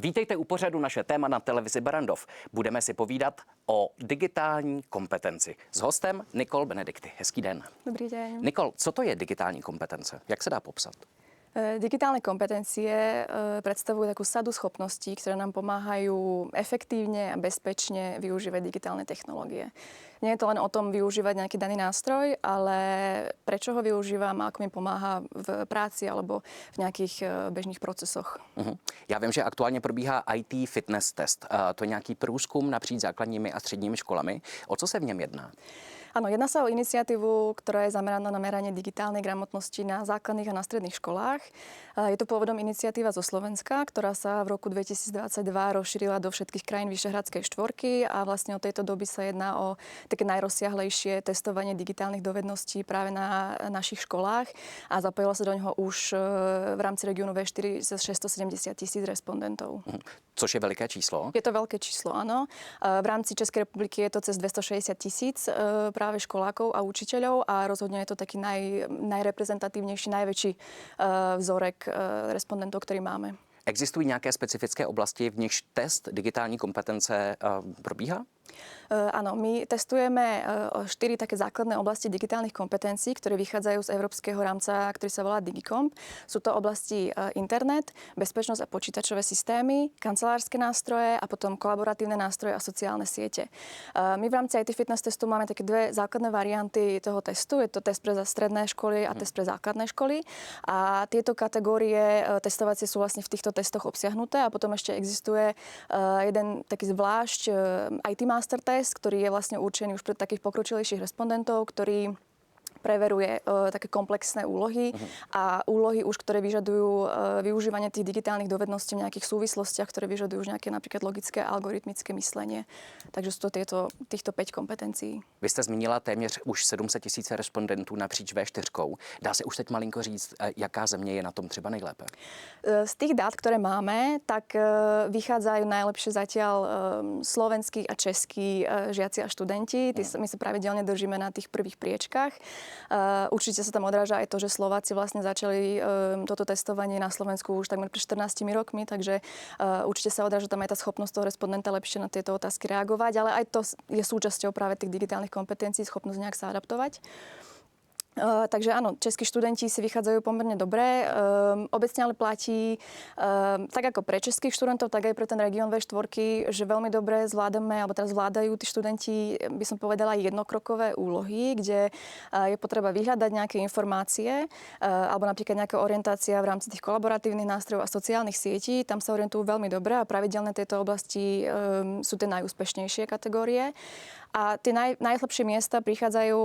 Vítejte u pořadu Naše téma na televizi Barrandov. Budeme si povídat o digitální kompetenci. S hostem Nicole Benedikty. Hezký den. Dobrý deň. Nicole, co to je digitální kompetence? Jak se dá popsat? Digitálne kompetencie predstavujú takú sadu schopností, ktoré nám pomáhajú efektívne a bezpečne využívať digitálne technológie. Nie je to len o tom využívať nejaký daný nástroj, ale prečo ho využívam a ako mi pomáha v práci alebo v nejakých bežných procesoch. Já vím, že aktuálně probíhá IT fitness test. To je nějaký průzkum napříč základními a středními školami. O co se v něm jedná? Áno, jedná sa o iniciatívu, ktorá je zameraná na meranie digitálnej gramotnosti na základných a na stredných školách. Je to pôvodom iniciatíva zo Slovenska, ktorá sa v roku 2022 rozšírila do všetkých krajín Vyšehradskej štvorky a vlastne od tejto doby sa jedná o také najrozsiahlejšie testovanie digitálnych dovedností práve na našich školách a zapojilo sa do neho už v rámci regiónu V4 ze 670 000 respondentov. Což je veliké číslo. Je to veľké číslo, áno. V rámci Českej republiky je to cez 260 000 práve školákov a učiteľov a rozhodne je to taký najreprezentatívnejší, najväčší vzorek respondentov, ktorý máme. Existují nějaké specifické oblasti, v nichž test digitální kompetence probíhá? Áno, my testujeme 4 také základné oblasti digitálnych kompetencií, ktoré vychádzajú z európskeho rámca, ktorý sa volá DigiComp. Sú to oblasti internet, bezpečnosť a počítačové systémy, kancelárske nástroje a potom kolaboratívne nástroje a sociálne siete. My v rámci IT fitness testu máme také dve základné varianty toho testu. Je to test pre stredné školy a test pre základné školy. A tieto kategórie testovacie sú vlastne v týchto testoch obsiahnuté a potom ešte existuje jeden taký zvlášť IT master test, ktorý je vlastne určený už pre takých pokročilejších respondentov, ktorý preveruje také komplexné úlohy a úlohy už, ktoré vyžadujú využívanie tých digitálnych dovedností v nejakých súvislostiach, ktoré vyžadujú už nejaké napríklad logické a algoritmické myslenie. Takže sú to týchto 5 kompetencií. Vy jste zmínila téměř už 700 000 respondentů napříč V4. Dá se už teď malinko říct, jaká země je na tom třeba nejlépe? Z tých dát, ktoré máme, tak vychádzajú najlepšie zatiaľ slovenskí a českí žiaci a študenti. My sa pravidelne držíme na tých prvých priečkách. Určite sa tam odráža aj to, že Slováci vlastne začali toto testovanie na Slovensku už takmer pred 14 rokmi, takže určite sa odráža tam aj tá schopnosť toho respondenta lepšie na tieto otázky reagovať, ale aj to je súčasťou práve tých digitálnych kompetencií, schopnosť nejak sa adaptovať. Takže áno, českí študenti si vychádzajú pomerne dobre. Obecne ale platí tak ako pre českých študentov, tak aj pre ten región V4, že veľmi dobre zvládame, alebo teraz zvládajú tí študenti, by som povedala, jednokrokové úlohy, kde je potreba vyhľadať nejaké informácie, alebo napríklad nejaká orientácia v rámci tých kolaboratívnych nástrojov a sociálnych sietí. Tam sa orientujú veľmi dobre a pravidelne tieto oblasti sú tie najúspešnejšie kategórie. A tie najslabšie miesta prichádzajú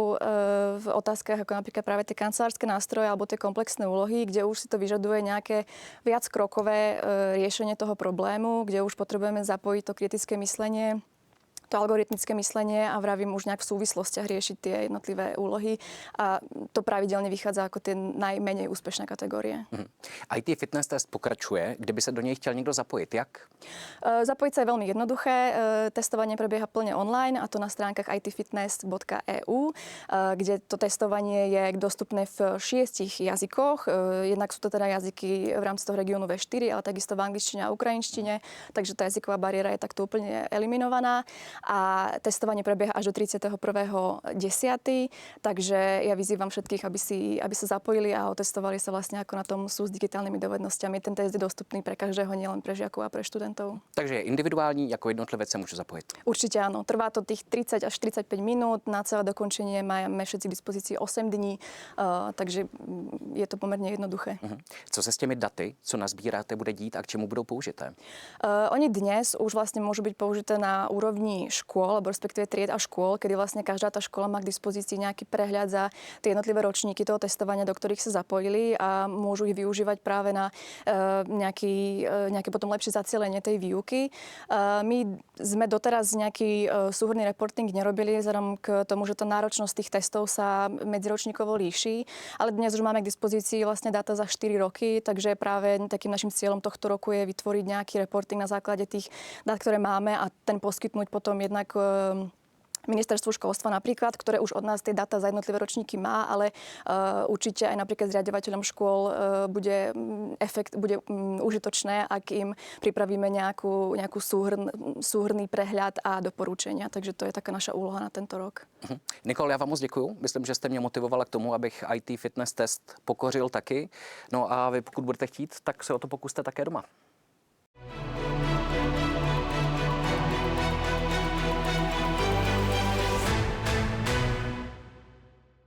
v otázkach ako napríklad práve tie kancelárske nástroje alebo tie komplexné úlohy, kde už si to vyžaduje nejaké viackrokové riešenie toho problému, kde už potrebujeme zapojiť to kritické myslenie, to algoritmické myslenie a vravím už nejak v súvislostiach riešiť tie jednotlivé úlohy a to pravidelne vychádza ako tie najmenej úspešné kategórie. IT fitness test pokračuje. Kdyby sa do nej chtěl niekto zapojiť, jak? Zapojiť sa je veľmi jednoduché. Testovanie prebieha plne online a to na stránkach itfitness.eu, kde to testovanie je dostupné v 6 jazykoch. Jednak sú to teda jazyky v rámci toho regiónu V4, ale takisto v angličtine a ukrajinštine, takže tá jazyková bariéra je takto úplne eliminovaná. A testovanie prebieha až do 31.10. Takže ja vyzývam všetkých, aby sa zapojili a otestovali sa vlastne ako na tom sú s digitálnymi dovednosťami. Ten test je dostupný pre každého, nielen pre žiakov a pre študentov. Takže je individuální, ako jednotlivec sa môže zapojiť? Určite áno. Trvá to tých 30 až 45 minút. Na celé dokončenie máme všetci k dispozícii 8 dní, takže je to pomerne jednoduché. Co se s těmi daty, co nazbíráte, bude dít a k čemu budou použité? Oni dnes už vlastne môžu byť použité na úrovni škôl, alebo respektíve tried a škôl, kedy vlastne každá tá škola má k dispozícii nejaký prehľad za tie jednotlivé ročníky toho testovania, do ktorých sa zapojili a môžu ich využívať práve na nejaké potom lepšie zacielenie tej výuky. My sme doteraz nejaký súhrnný reporting nerobili, vzhľadom k tomu, že tá náročnosť tých testov sa medziročníkovo líši, ale dnes už máme k dispozícii vlastne dáta za 4 roky, takže práve takým našim cieľom tohto roku je vytvoriť nejaký reporting na základe tých dát, ktoré máme a ten poskytnúť potom jednak ministerstvu školstva napríklad, ktoré už od nás tie dáta za jednotlivé ročníky má, ale určite aj napríklad zriaďovateľom škôl bude užitočné, ak im pripravíme nejakú súhrnný prehľad a doporučenia. Takže to je taká naša úloha na tento rok. Nikol, já vám moc děkuju. Myslím, že jste mě motivovala k tomu, abych IT fitness test pokořil taky. No a vy, pokud budete chtít, tak se o to pokuste také doma.